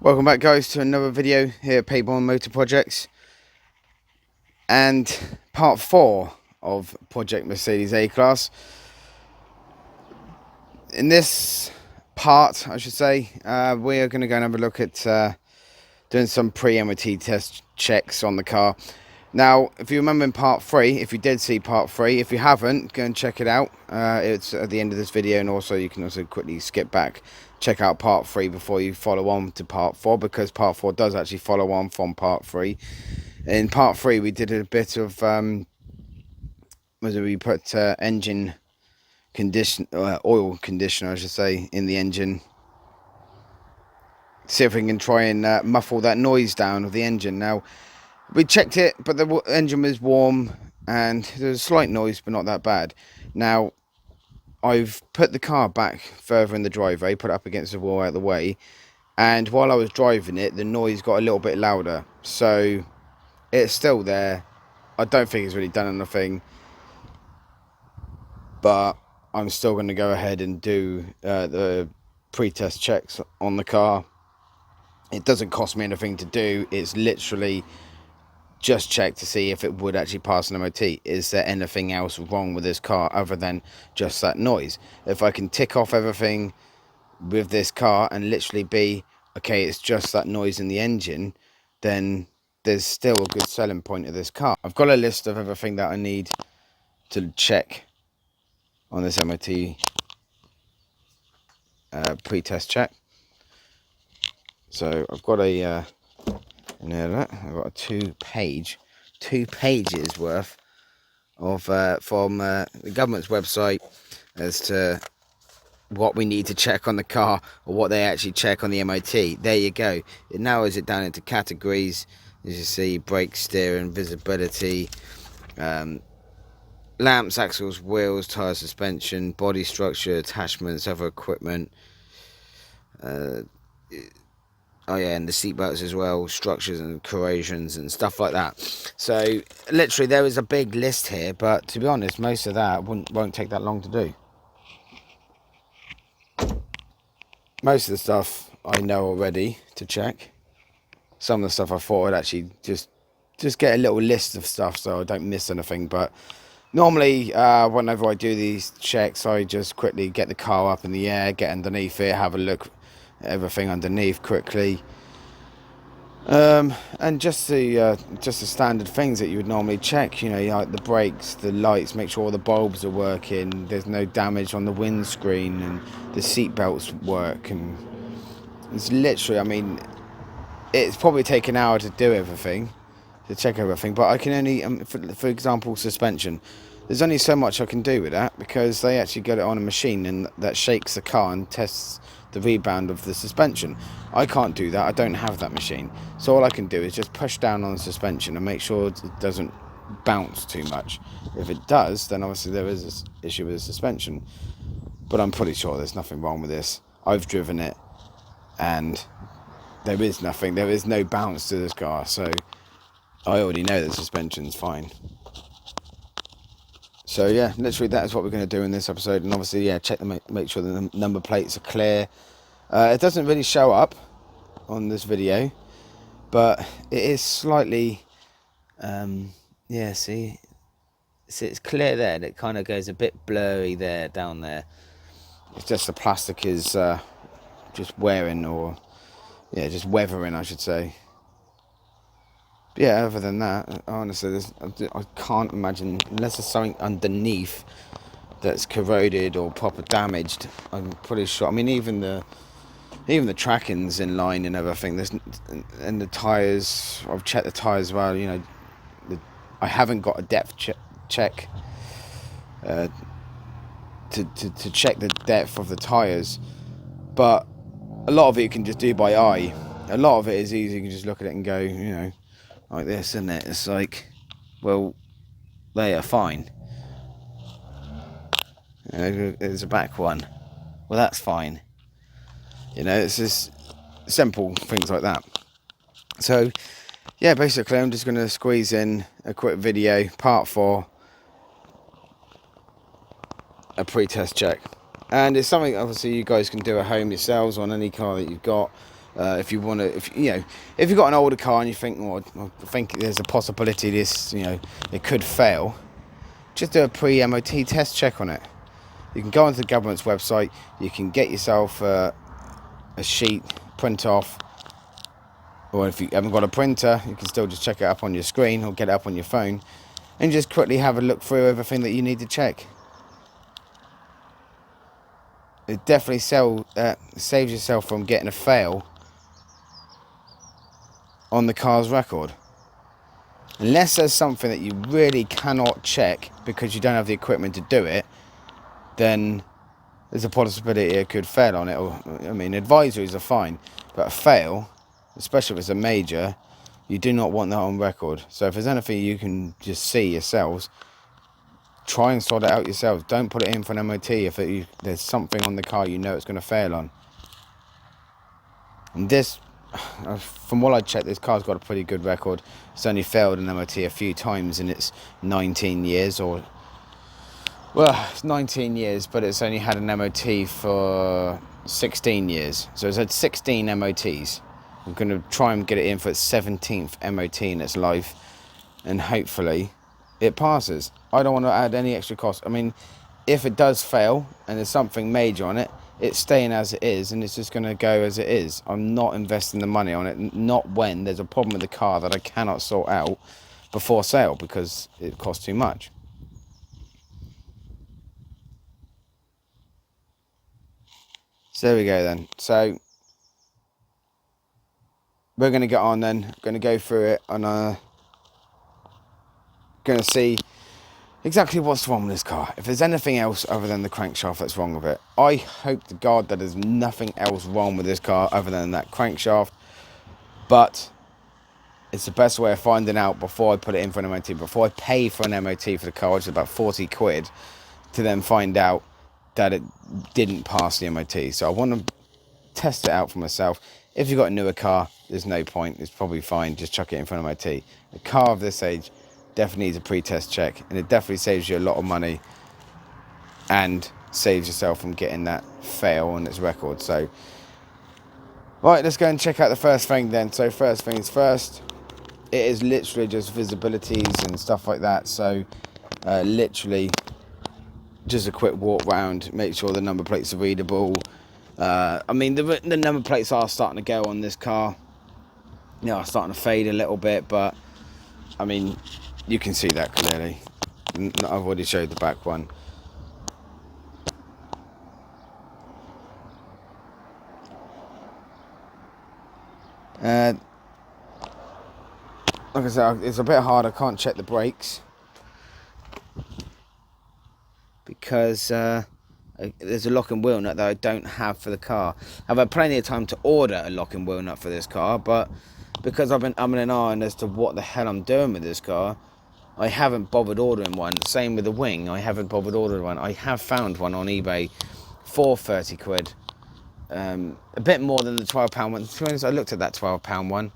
Welcome back, guys, to another video here at Paybourne Motor Projects, and part 4 of Project Mercedes A-Class. In this part, I should say, we are going to go and have a look at doing some pre-MOT test checks on the car. Now, if you remember in part 3, if you did see part 3, if you haven't, go and check it out. It's at the end of this video, and also you can also quickly skip back, check out part 3 before you follow on to part 4, because part 4 does actually follow on from part 3. In part 3, we did a bit of, we put engine condition, oil conditioner, I should say, in the engine. See if we can try and muffle that noise down of the engine. Now, we checked it, but the engine was warm and there was a slight noise, but not that bad. Now, I've put the car back further in the driveway, put it up against the wall out of the way, and while I was driving it, the noise got a little bit louder. So, it's still there. I don't think it's really done anything, but I'm still going to go ahead and do the pre-test checks on the car. It doesn't cost me anything to do. It's literally just check to see if it would actually pass an MOT. Is there anything else wrong with this car other than just that noise? If I can tick off everything with this car and literally be, okay, it's just that noise in the engine, then there's still a good selling point of this car. I've got a list of everything that I need to check on this MOT pre-test check. So I've got a I've got a two pages worth of from the government's website as to what we need to check on the car, or what they actually check on the MOT. There you go. It narrows it down into categories. As you see, brake, steering, visibility, lamps, axles, wheels, tyre, suspension, body structure, attachments, other equipment. Oh yeah, and the seat belts as well, structures and corrosions and stuff like that. So literally there is a big list here, but to be honest, most of that won't take that long to do. Most of the stuff I know already to check. Some of the stuff I thought I'd actually just get a little list of stuff so I don't miss anything. But normally whenever I do these checks, I just quickly get the car up in the air, get underneath it, have a look at everything underneath quickly. And just the standard things that you would normally check, you know, like the brakes, the lights, make sure all the bulbs are working, there's no damage on the windscreen, and the seat belts work. And it's literally, I mean, it's probably taken an hour to do everything, to check everything, but I can only, for example, suspension, there's only so much I can do with that, because they actually got it on a machine and that shakes the car and tests the rebound of the suspension. I can't do that. I don't have that machine. So all I can do is just push down on the suspension and make sure it doesn't bounce too much. If it does, then obviously there is this issue with the suspension. But I'm pretty sure there's nothing wrong with this. I've driven it and there is nothing. There is no bounce to this car. So I already know the suspension's fine. So yeah, literally that is what we're going to do in this episode. And obviously, yeah, check them, make sure the number plates are clear. It doesn't really show up on this video, but it is slightly, yeah, see it's clear there, and it kind of goes a bit blurry there, down there. It's just the plastic is just wearing, or yeah, just weathering, I should say. But yeah, other than that, honestly, I can't imagine, unless there's something underneath that's corroded or proper damaged. I'm pretty sure. I mean, even the tracking's in line and everything. And the tyres, I've checked the tyres as well. You know, I haven't got a depth check to check the depth of the tyres, but a lot of it you can just do by eye. A lot of it is easy. You can just look at it and go, you know, like this, isn't it? It's like, well, they are fine. You know, there's a back one. Well, that's fine. You know, it's just simple things like that. So, yeah, basically, I'm just going to squeeze in a quick video, part 4, a pre-test check. And it's something, obviously, you guys can do at home yourselves on any car that you've got. If you want to, if you've got an older car and you think, well, I think there's a possibility this, it could fail, just do a pre-MOT test check on it. You can go onto the government's website, you can get yourself a sheet, print off, or if you haven't got a printer, you can still just check it up on your screen or get it up on your phone and just quickly have a look through everything that you need to check. It definitely saves yourself from getting a fail on the car's record. Unless there's something that you really cannot check because you don't have the equipment to do it, then there's a possibility it could fail on it. Advisories are fine, but a fail, especially if it's a major, you do not want that on record. So if there's anything you can just see yourselves, try and sort it out yourselves. Don't put it in for an MOT if there's something on the car it's going to fail on. And this, from what I checked, this car's got a pretty good record. It's only failed an MOT a few times in its 19 years, it's 19 years, but it's only had an MOT for 16 years. So it's had 16 MOTs. I'm going to try and get it in for its 17th MOT in its life, and hopefully it passes. I don't want to add any extra cost. If it does fail and there's something major on it, it's staying as it is, and it's just going to go as it is. I'm not investing the money on it, not when there's a problem with the car that I cannot sort out before sale because it costs too much. So there we go then. So we're going to get on then. Going to go through it and going to see exactly what's wrong with this car. If there's anything else other than the crankshaft that's wrong with it. I hope to God that there's nothing else wrong with this car other than that crankshaft. But it's the best way of finding out before I put it in for an MOT. Before I pay for an MOT for the car, which is about 40 quid, to then find out that it didn't pass the MOT. So I want to test it out for myself. If you've got a newer car, there's no point. It's probably fine. Just chuck it in for an MOT. A car of this age definitely needs a pre-test check, and it definitely saves you a lot of money and saves yourself from getting that fail on its record. So, right, let's go and check out the first thing then. So first things first, it is literally just visibilities and stuff like that. So literally just a quick walk round, make sure the number plates are readable. The number plates are starting to go on this car. Starting to fade a little bit, but you can see that clearly. I've already showed the back one. Like I said, it's a bit hard. I can't check the brakes because there's a lock and wheel nut that I don't have for the car. I've had plenty of time to order a lock and wheel nut for this car, but because I've been umming and ahhing as to what the hell I'm doing with this car, I haven't bothered ordering one. Same with the wing, I haven't bothered ordering one. I have found one on eBay for 30 quid. A bit more than the £12 one. To be honest, I looked at that £12 one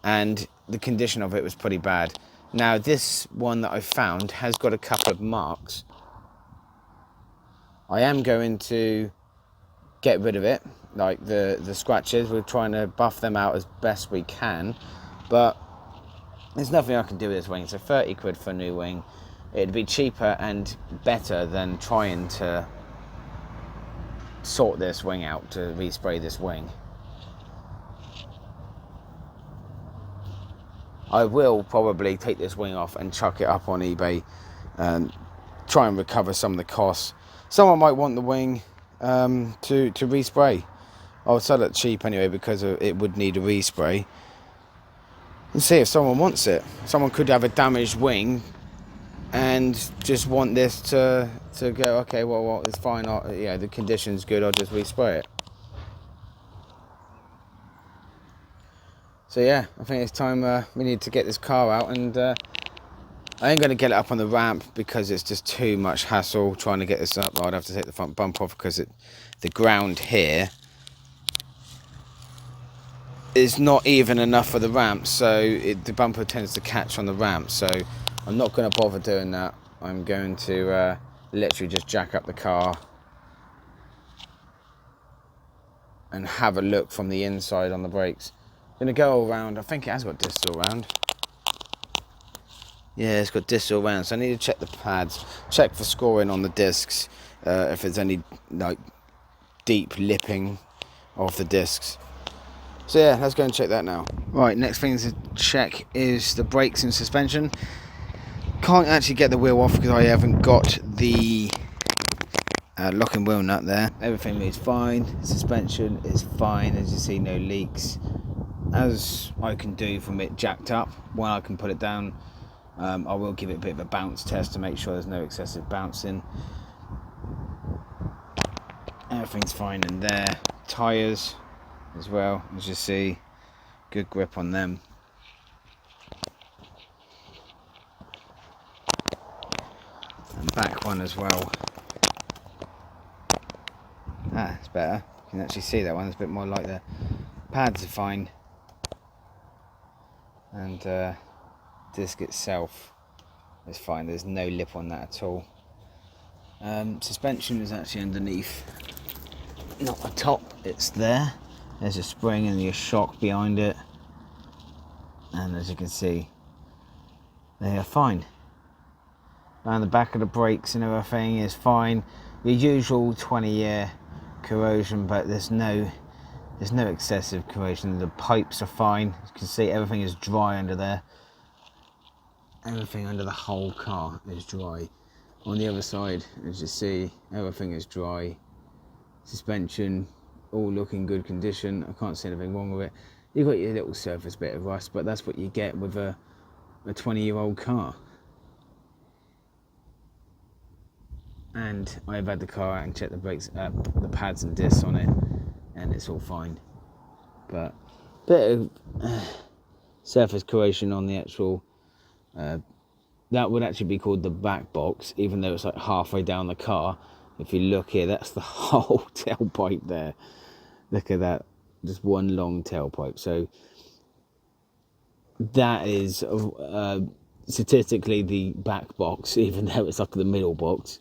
and the condition of it was pretty bad. Now this one that I found has got a couple of marks. I am going to get rid of it, like the scratches. We're trying to buff them out as best we can, but there's nothing I can do with this wing. So 30 quid for a new wing. It'd be cheaper and better than trying to sort this wing out, to respray this wing. I will probably take this wing off and chuck it up on eBay and try and recover some of the costs. Someone might want the wing to respray. I'll sell it cheap anyway because it would need a respray. And see if someone wants it. Someone could have a damaged wing and just want this to go, okay, well it's fine. The condition's good. I'll just respray it. So yeah, I think it's time we need to get this car out, and I ain't going to get it up on the ramp because it's just too much hassle trying to get this up. I'd have to take the front bump off because the ground here is not even enough for the ramp, so the bumper tends to catch on the ramp. So I'm not going to bother doing that. I'm going to literally just jack up the car and have a look from the inside on the brakes. I'm going to go around. I think it has got discs all round. Yeah, it's got discs all round, so I need to check the pads, check for scoring on the discs, if there's any like deep lipping of the discs. So yeah, let's go and check that now. Right, next thing to check is the brakes and suspension. Can't actually get the wheel off because I haven't got the locking wheel nut there. Everything is fine, suspension is fine, as you see, no leaks. As I can do from it jacked up, when I can put it down, I will give it a bit of a bounce test to make sure there's no excessive bouncing. Everything's fine in there. Tyres as well, as you see, good grip on them. And back one as well. It's better. You can actually see that one, there's a bit more light there. Pads are fine. And disc itself is fine, there's no lip on that at all. Suspension is actually underneath, not the top, it's there. There's a spring and your shock behind it, and as you can see, they are fine. Around the back of the brakes and everything is fine. Your usual 20-year corrosion, but there's no excessive corrosion. The pipes are fine. You can see everything is dry under there. Everything under the whole car is dry. On the other side, as you see, everything is dry. Suspension, all looking good condition. I can't see anything wrong with it. You've got your little surface bit of rust, but that's what you get with a 20-year-old car. And I've had the car out and checked the brakes, the pads and discs on it, and it's all fine. But a bit of surface corrosion on the actual, that would actually be called the back box, even though it's like halfway down the car. If you look here, that's the whole tailpipe there. Look at that, just one long tailpipe. So that is statistically the back box, even though it's like the middle box.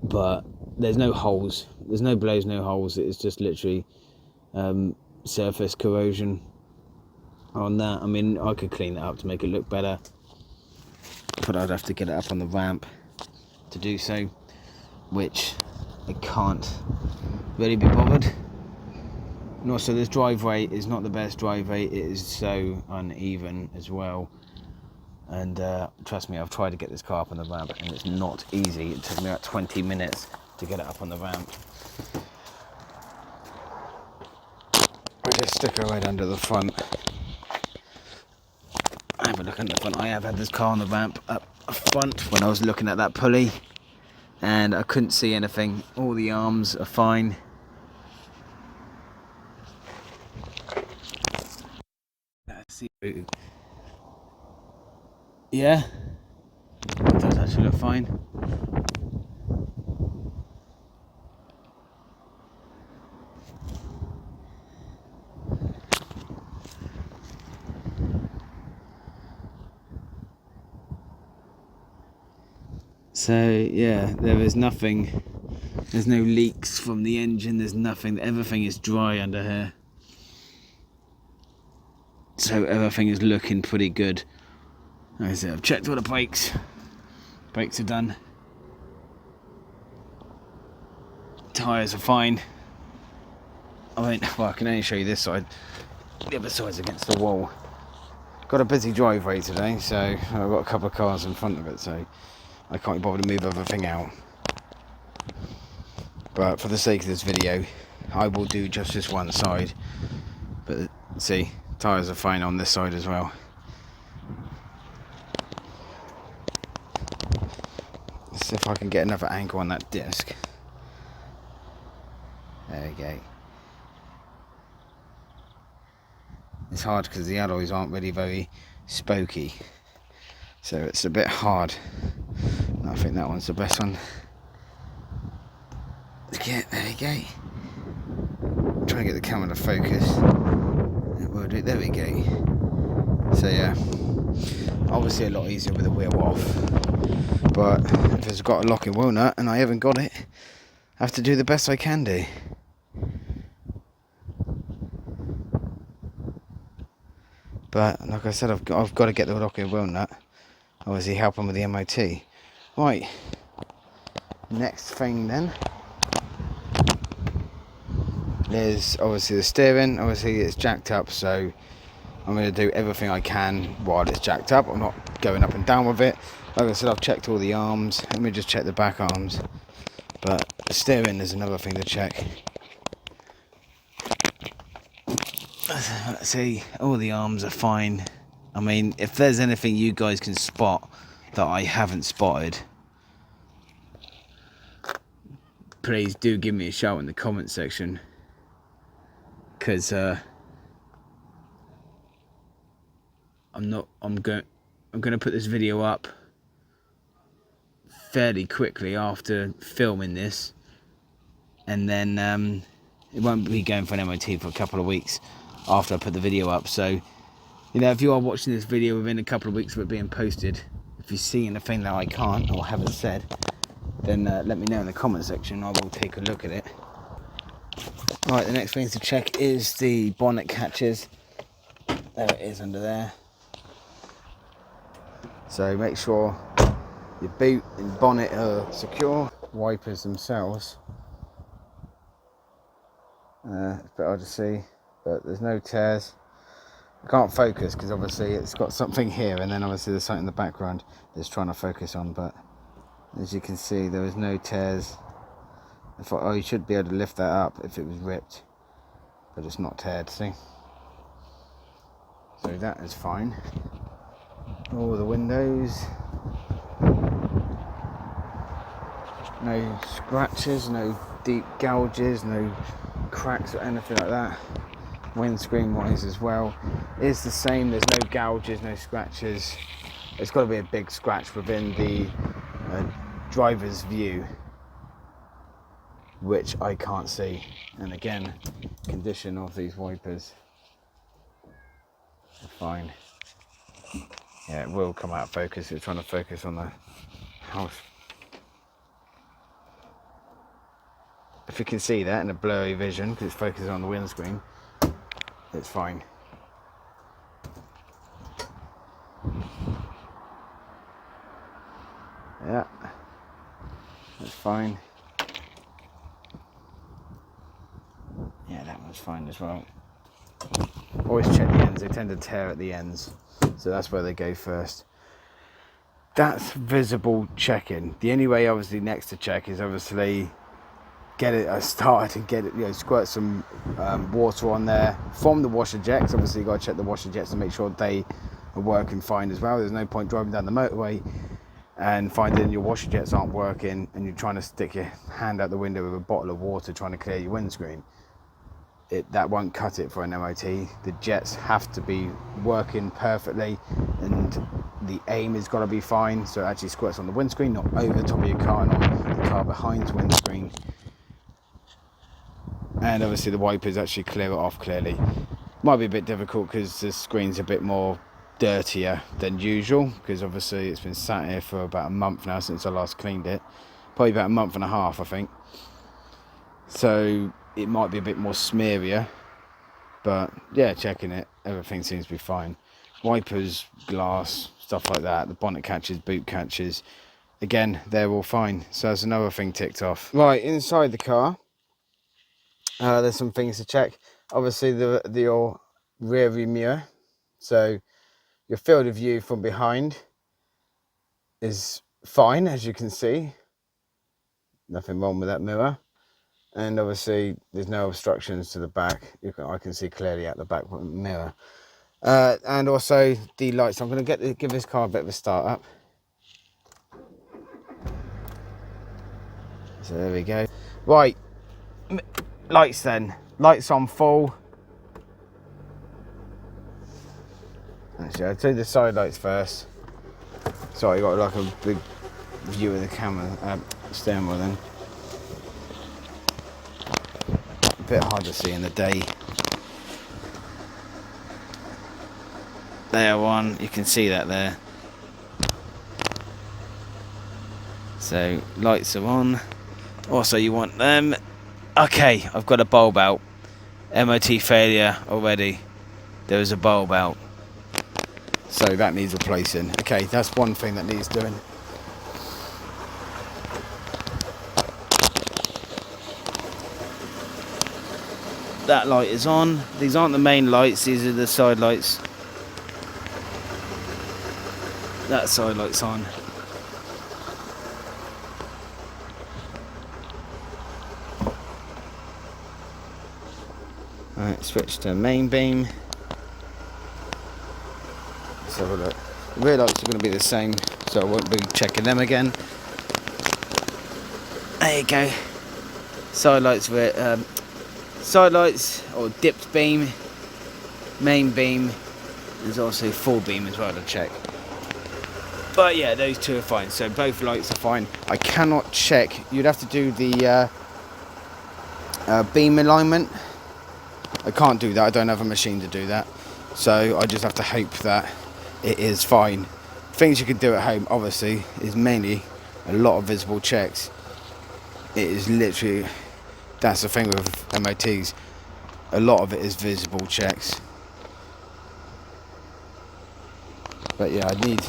But there's no holes, there's no blows, no holes. It's just literally surface corrosion on that. I mean, I could clean that up to make it look better, but I'd have to get it up on the ramp to do so, which I can't really be bothered. And also, this driveway is not the best driveway. It is so uneven as well. And trust me, I've tried to get this car up on the ramp, and it's not easy. It took me about 20 minutes to get it up on the ramp. I just stick our head under the front. Have a look under the front. I have had this car on the ramp up front when I was looking at that pulley, and I couldn't see anything. All the arms are fine. Let's see. Yeah, it does actually look fine. So yeah, there is nothing, there's no leaks from the engine, there's nothing, everything is dry under here. So everything is looking pretty good. Like I said, I've checked all the brakes. Brakes are done. Tyres are fine. I mean, well, I can only show you this side. The other side's against the wall. Got a busy driveway today, so I've got a couple of cars in front of it, so I can't be bothered to move everything out. But for the sake of this video, I will do just this one side. But see, tyres are fine on this side as well. Let's see if I can get another angle on that disc. There we go. It's hard because the alloys aren't really very spokey, so it's a bit hard. I think that one's the best one. Okay, there you go. Try and get the camera to focus. It will do. There we go. So yeah, obviously a lot easier with the wheel off. But if it's got a locking wheel nut and I haven't got it, have to do the best I can do. But like I said, I've got to get the lock and wheel nut. Obviously helping with the MOT. Right, next thing then is obviously the steering. Obviously it's jacked up, so I'm going to do everything I can while it's jacked up. I'm not going up and down with it. Like I said, I've checked all the arms. Let me just check the back arms. But the steering is another thing to check. Let's see, all the arms are fine. I mean, if there's anything you guys can spot that I haven't spotted, please do give me a shout in the comment section, because I'm going to put this video up fairly quickly after filming this, and then it won't be going for an MOT for a couple of weeks after I put the video up. So, you know, if you are watching this video within a couple of weeks of it being posted, if you see anything that I can't or haven't said, then let me know in the comment section. I will take a look at it. Right, the next thing to check is the bonnet catches. There it is under there. So make sure your boot and bonnet are secure. Wipers themselves, it's a bit hard to see, but there's no tears. I can't focus because obviously it's got something here, and then obviously there's something in the background that's trying to focus on, but as you can see there was no tears. I thought, oh, you should be able to lift that up if it was ripped, but it's not teared, see? So that is fine. All the windows, no scratches, no deep gouges, no cracks or anything like that. Windscreen wise as well, it's the same. There's no gouges, no scratches. It's got to be a big scratch within the driver's view, which I can't see. And again, condition of these wipers are fine. Yeah, it will come out of focus. It's trying to focus on the house. If you can see that in a blurry vision, because it's focusing on the windscreen, it's fine. Yeah, that's fine. Yeah, that one's fine as well. Always check the ends. They tend to tear at the ends, so that's where they go first. That's visible checking. The only way obviously next to check is obviously get it started and get it, you know, squirt some water on there from the washer jets. Obviously you got to check the washer jets to make sure they are working fine as well. There's no point driving down the motorway and finding your washer jets aren't working and you're trying to stick your hand out the window with a bottle of water trying to clear your windscreen. That won't cut it for an MOT. The jets have to be working perfectly, and the aim has got to be fine, so it actually squirts on the windscreen, not over the top of your car and on the car behind's windscreen. And obviously the wipers actually clear it off clearly. Might be a bit difficult because the screen's a bit more dirtier than usual, because obviously it's been sat here for about a month now since I last cleaned it. Probably about a month and a half, I think. So it might be a bit more smearier, but yeah, checking it, everything seems to be fine. Wipers, glass, stuff like that, the bonnet catches, boot catches, again, they're all fine. So that's another thing ticked off. Right, inside the car, there's some things to check. Obviously your rear view mirror, so your field of view from behind is fine, as you can see. Nothing wrong with that mirror. And obviously there's no obstructions to the back. I can see clearly out the back mirror. And also the lights. I'm going to give this car a bit of a start up. So there we go. Right, lights then. Lights on full. Actually, I'll do the side lights first. Sorry, I got like a big view of the camera, steering wheel then. A bit hard to see in the day. There one, you can see that there. So lights are on. Also, you want them. Okay, I've got a bulb out. MOT failure already. There was a bulb out. So that needs replacing. Okay, that's one thing that needs doing. That light is on. These aren't the main lights, these are the side lights. That side light's on. Alright, switch to main beam. Let's have a look. The rear lights are going to be the same, so I won't be checking them again. There you go. Side lights or dipped beam, main beam. There's also full beam as well to check. But yeah, those two are fine. So both lights are fine. I cannot check. You'd have to do the beam alignment. I can't do that. I don't have a machine to do that. So I just have to hope that it is fine. Things you can do at home, obviously, is mainly a lot of visible checks. It is literally, that's the thing with MOTs. A lot of it is visible checks. But yeah, I need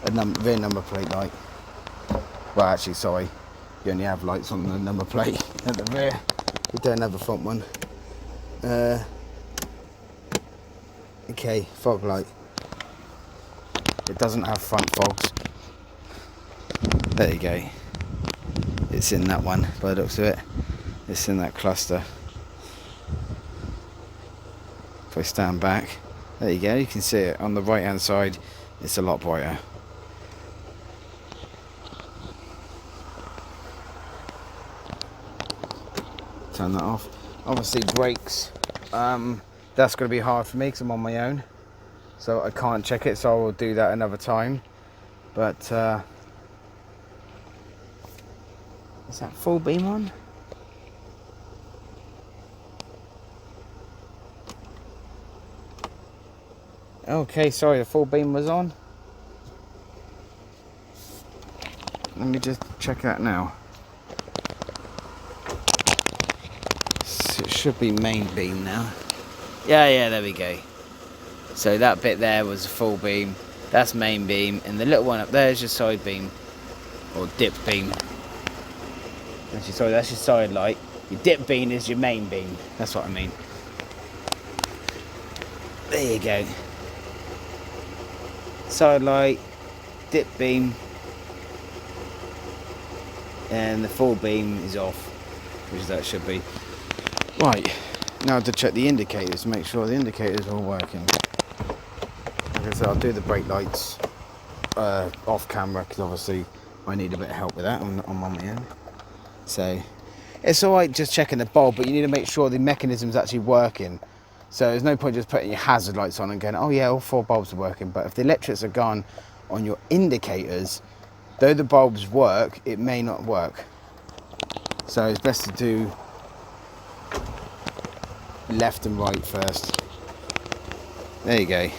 a rear number plate light. Well, actually, sorry. You only have lights on the number plate at the rear. You don't have a front one. Okay, fog light. It doesn't have front fogs. There you go. It's in that one, by the looks of it. It's in that cluster. If I stand back, there you go, you can see it. On the right hand side, it's a lot brighter. Turn that off. Obviously brakes, that's going to be hard for me because I'm on my own. So I can't check it, so I will do that another time. But, is that full beam on? Okay, sorry, the full beam was on. Let me just check that now. So it should be main beam now. Yeah, there we go. So that bit there was a full beam. That's main beam, and the little one up there is your side beam, or dip beam. Actually, sorry, that's your side light. Your dip beam is your main beam. That's what I mean. There you go. Side light, dip beam, and the full beam is off, which that should be. Right, now to check the indicators, make sure the indicators are all working. Like I said, I'll do the brake lights off camera because obviously I need a bit of help with that. I'm on my own. So it's alright just checking the bulb, but you need to make sure the mechanism's actually working. So there's no point just putting your hazard lights on and going, oh yeah, all 4 bulbs are working. But if the electrics are gone on your indicators, though the bulbs work, it may not work. So it's best to do left and right first. There you go.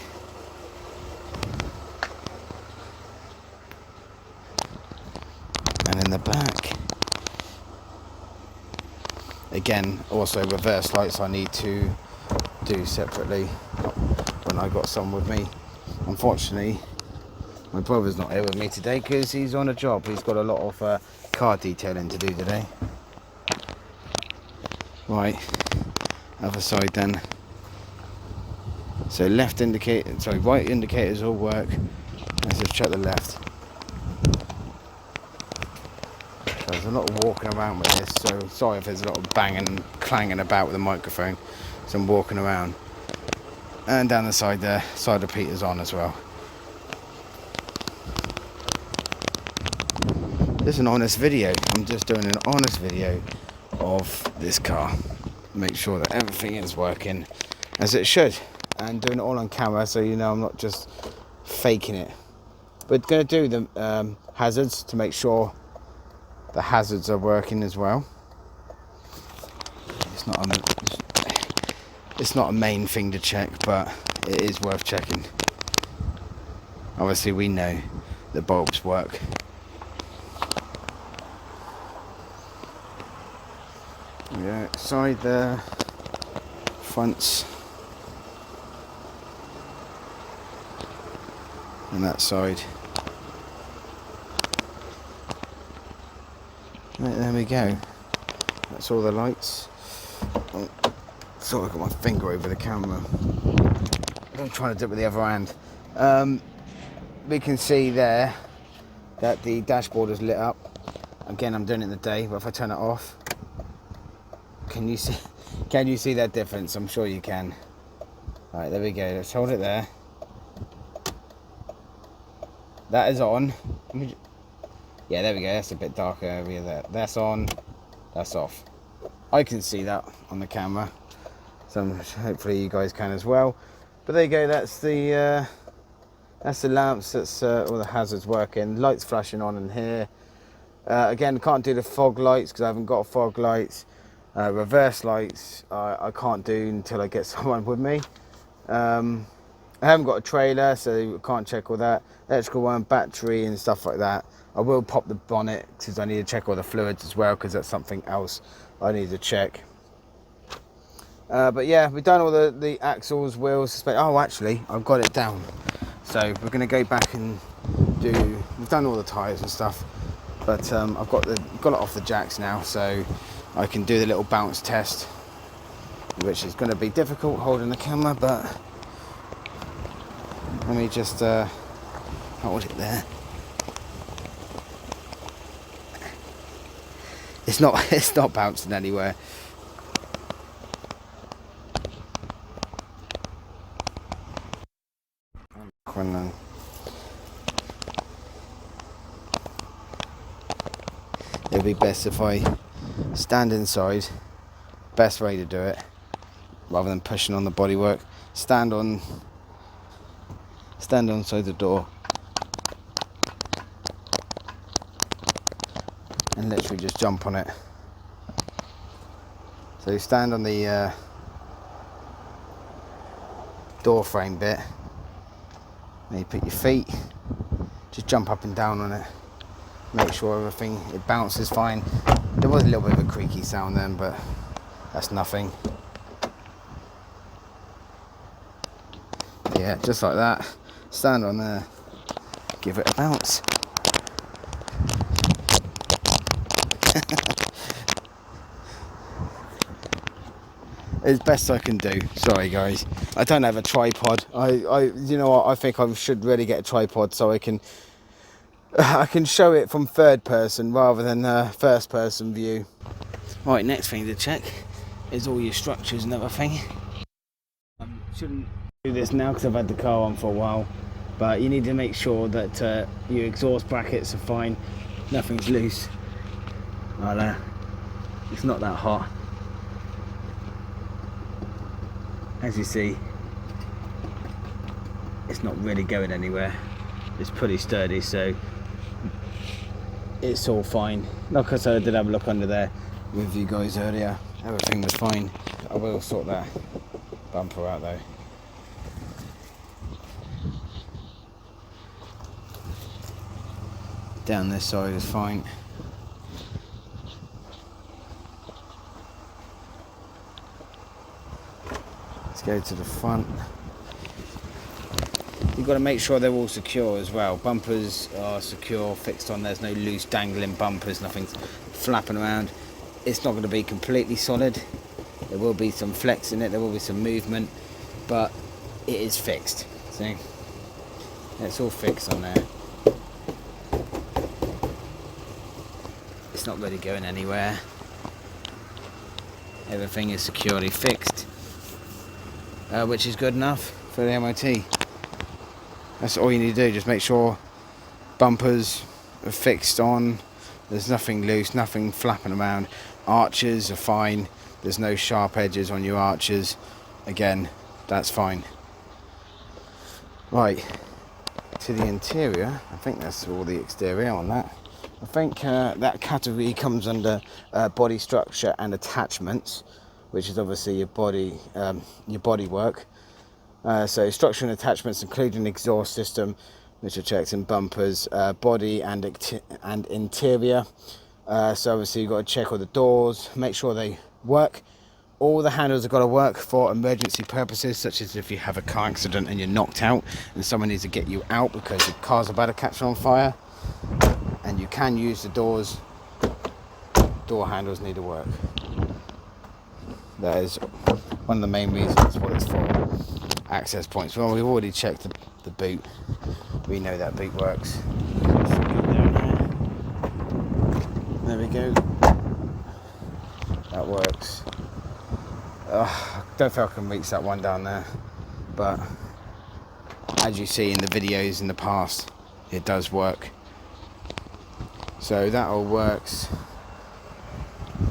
And in the back. Again, also reverse lights I need to do separately when I got some with me. Unfortunately, my brother's not here with me today because he's on a job. He's got a lot of car detailing to do today. Right, other side then. So right indicators all work. Let's just check the left. So there's a lot of walking around with this, so sorry if there's a lot of banging and clanging about with the microphone. So I'm walking around. And down the side there, side repeater's on as well. This is an honest video. I'm just doing an honest video of this car. Make sure that everything is working as it should. And doing it all on camera so you know I'm not just faking it. We're going to do the hazards to make sure the hazards are working as well. It's not a main thing to check, but it is worth checking. Obviously we know the bulbs work. Yeah, side there, fronts, and that side. Right, there we go. That's all the lights. Oh, sorry, I got my finger over the camera. I'm trying to do it with the other hand. We can see there that the dashboard is lit up. Again, I'm doing it in the day, but if I turn it off, can you see? Can you see that difference? I'm sure you can. All right, there we go. Let's hold it there. That is on. Yeah, there we go. That's a bit darker over there. That's on. That's off. I can see that on the camera, so hopefully you guys can as well. But there you go. That's the lamps. That's all the hazards working. Lights flashing on in here. Again, can't do the fog lights because I haven't got fog lights. Reverse lights I can't do until I get someone with me. I haven't got a trailer, so I can't check all that. Electrical one, battery and stuff like that. I will pop the bonnet because I need to check all the fluids as well, because that's something else I need to check. But yeah, we've done all the axles, wheels. Oh, actually, I've got it down. So we're going to go back and we've done all the tyres and stuff. But I've got it off the jacks now, so I can do the little bounce test, which is going to be difficult holding the camera, but let me just hold it there. It's not bouncing anywhere. It'll be best if I stand inside. Best way to do it, rather than pushing on the bodywork. Stand inside the door and literally just jump on it. So you stand on the door frame bit, and you put your feet, just jump up and down on it, make sure it bounces fine. There was a little bit of a creaky sound then, but that's nothing. Yeah, just like that. Stand on there, give it a bounce. As best I can do. Sorry guys, I don't have a tripod. You know what, I think I should really get a tripod so I can show it from third person rather than first person view. Right, next thing to check is all your structures and everything. Shouldn't do this now because I've had the car on for a while, but you need to make sure that your exhaust brackets are fine, nothing's loose. It's not that hot. As you see, it's not really going anywhere. It's pretty sturdy, so it's all fine. Like I said, I did have a look under there with you guys earlier. Everything was fine. I will sort that bumper out though. Down this side is fine. Let's go to the front. You've got to make sure they're all secure as well. Bumpers are secure, fixed on. There's no loose dangling bumpers, nothing's flapping around. It's not going to be completely solid. There will be some flex in it, there will be some movement, but it is fixed. See? It's all fixed on there. It's not really going anywhere. Everything is securely fixed, which is good enough for the MOT. That's all you need to do, just make sure bumpers are fixed on, there's nothing loose, nothing flapping around. Arches are fine, there's no sharp edges on your arches. Again, that's fine. Right, to the interior, I think that's all the exterior on that. I think that category comes under body structure and attachments, which is obviously your body work. So structure and attachments, including exhaust system, which are checked in bumpers, body and interior. So obviously you've got to check all the doors, make sure they work. All the handles have got to work for emergency purposes, such as if you have a car accident and you're knocked out and someone needs to get you out because the car's about to catch on fire. And you can use the doors. Door handles need to work. That is one of the main reasons what it's for. Access points. Well, we've already checked the boot. We know that boot works. There we go. That works. I don't think I can reach that one down there, but as you see in the videos in the past, it does work. So that all works.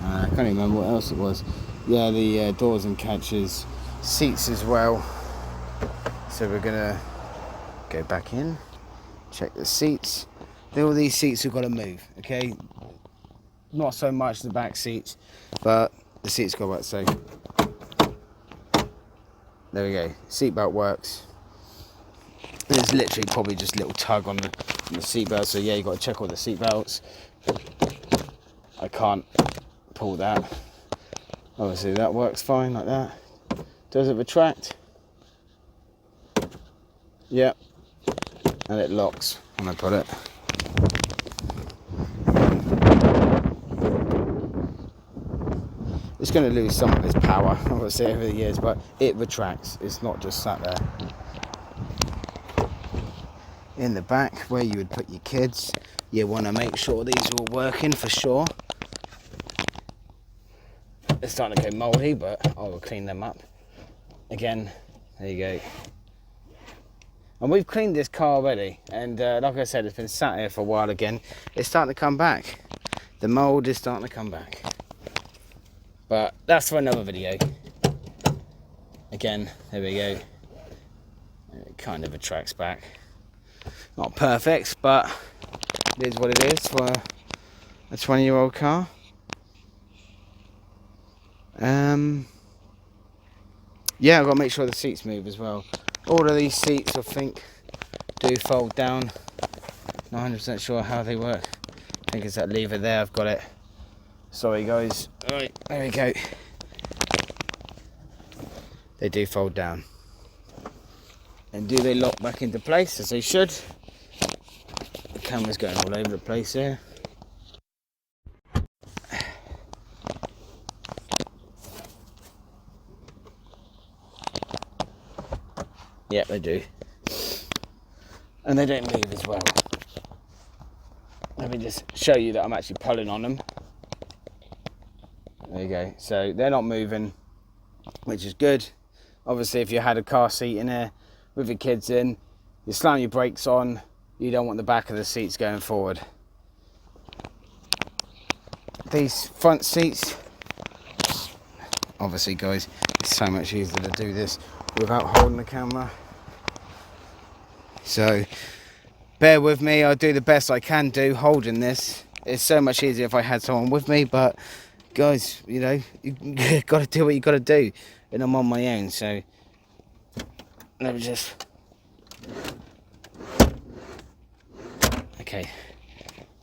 I can't even remember what else it was. Yeah, the doors and catches, seats as well. So we're gonna go back in, check the seats. All these seats have got to move, okay? Not so much the back seats, but the seats go out. So there we go. Seatbelt works. There's literally probably just a little tug on the seatbelt. So yeah, you got to check all the seatbelts. I can't pull that. Obviously that works fine like that. Does it retract? Yep. And it locks when I put it. It's going to lose some of its power, obviously, over the years, but it retracts. It's not just sat there. In the back, where you would put your kids, you want to make sure these are all working for sure. They're starting to go mouldy, but I will clean them up. Again, there you go. And we've cleaned this car already, and like I said, it's been sat here for a while again. It's starting to come back. The mould is starting to come back. But that's for another video. Again, there we go. It kind of retracts back. Not perfect, but it is what it is for a 20-year-old car. Yeah, I've got to make sure the seats move as well. All of these seats, I think, do fold down. Not 100% sure how they work. I think it's that lever there. I've got it. Sorry, guys. All right, there we go. They do fold down. And do they lock back into place as they should? The camera's going all over the place here. Yep, they do. And they don't move as well. Let me just show you that I'm actually pulling on them. There you go. So they're not moving, which is good. Obviously, if you had a car seat in there with your kids in, you slam your brakes on, you don't want the back of the seats going forward. These front seats, obviously, guys, it's so much easier to do this without holding the camera. So bear with me, I'll do the best I can do holding this. It's so much easier if I had someone with me, but guys, you know, you got to do what you got to do, and I'm on my own. So let me just, okay,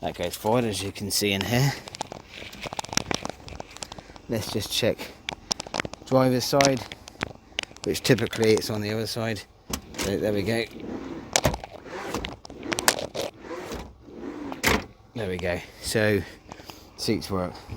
that goes forward, as you can see in here. Let's just check driver's side, which typically it's on the other side. So there we go. There we go. So seats work.